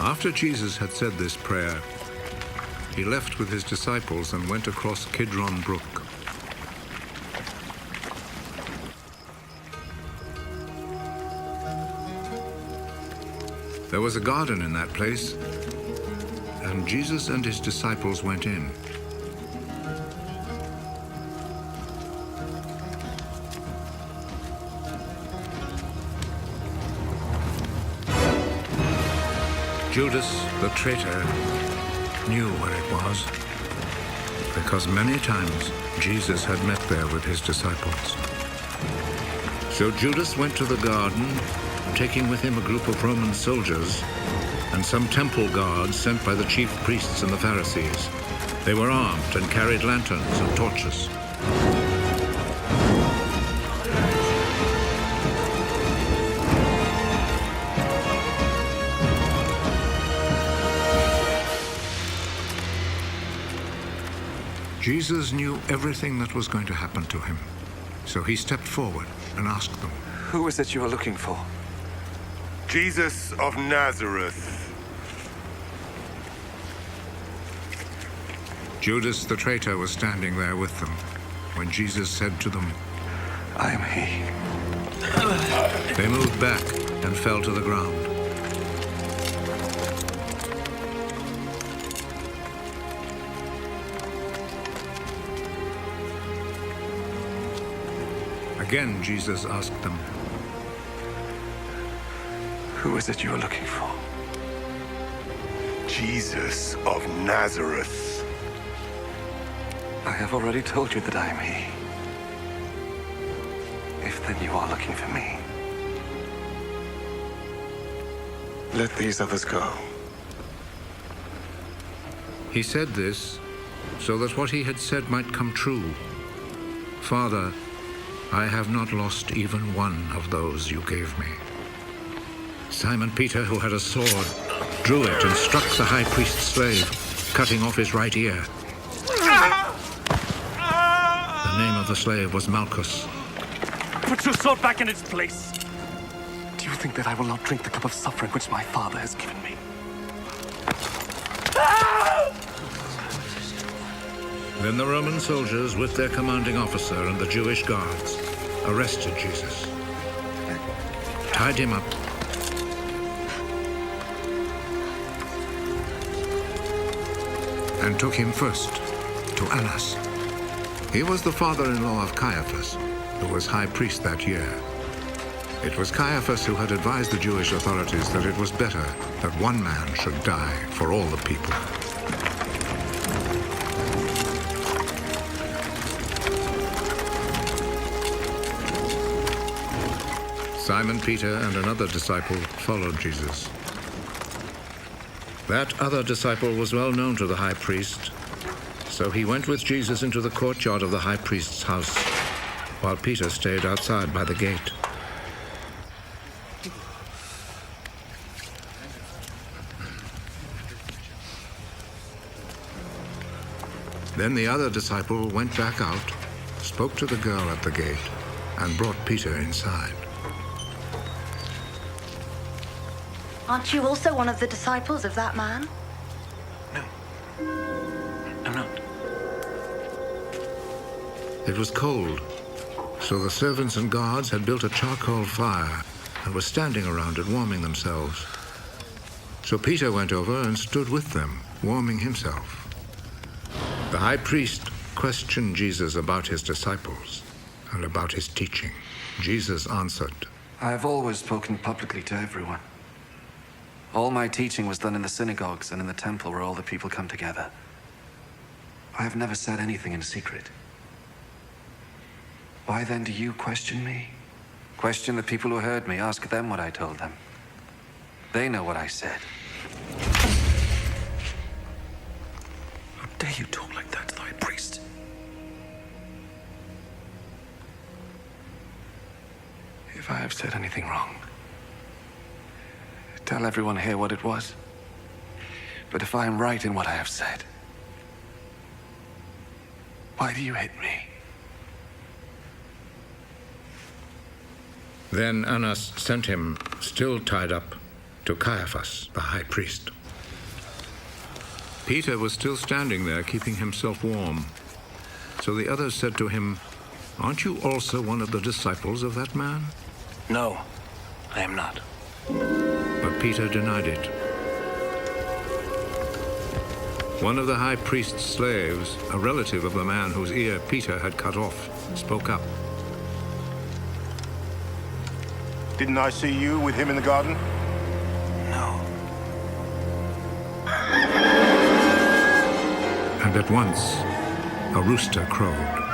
After Jesus had said this prayer, he left with his disciples and went across Kidron Brook. There was a garden in that place, and Jesus and his disciples went in. Judas, the traitor, knew where it was, because many times Jesus had met there with his disciples. So Judas went to the garden, taking with him a group of Roman soldiers and some temple guards sent by the chief priests and the Pharisees. They were armed and carried lanterns and torches. Jesus knew everything that was going to happen to him, so he stepped forward and asked them, "Who is it you are looking for?" Jesus of Nazareth. Judas the traitor was standing there with them when Jesus said to them, "I am he." They moved back and fell to the ground. Again, Jesus asked them, "Who is it you are looking for?" Jesus of Nazareth. I have already told you that I am he. If then you are looking for me, let these others go. He said this so that what he had said might come true. Father, I have not lost even one of those you gave me. Simon Peter, who had a sword, drew it and struck the high priest's slave, cutting off his right ear. The name of the slave was Malchus. Put your sword back in its place. Do you think that I will not drink the cup of suffering which my father has given me? Then the Roman soldiers, with their commanding officer and the Jewish guards, arrested Jesus, tied him up, and took him first to Annas. He was the father-in-law of Caiaphas, who was high priest that year. It was Caiaphas who had advised the Jewish authorities that it was better that one man should die for all the people. Simon Peter and another disciple followed Jesus. That other disciple was well known to the high priest, so he went with Jesus into the courtyard of the high priest's house, while Peter stayed outside by the gate. Then the other disciple went back out, spoke to the girl at the gate, and brought Peter inside. Aren't you also one of the disciples of that man? No, I'm not. It was cold, so the servants and guards had built a charcoal fire and were standing around it warming themselves. So Peter went over and stood with them, warming himself. The high priest questioned Jesus about his disciples and about his teaching. Jesus answered, I have always spoken publicly to everyone. All my teaching was done in the synagogues and in the temple where all the people come together. I have never said anything in secret. Why then do you question me? Question the people who heard me. Ask them what I told them. They know what I said. How dare you talk like that to the high priest? If I have said anything wrong, tell everyone here what it was. But if I am right in what I have said, why do you hit me? Then Annas sent him, still tied up, to Caiaphas, the high priest. Peter was still standing there, keeping himself warm. So the others said to him, "Aren't you also one of the disciples of that man?" No, I am not. But Peter denied it. One of the high priest's slaves, a relative of the man whose ear Peter had cut off, spoke up. Didn't I see you with him in the garden? No. And at once, a rooster crowed.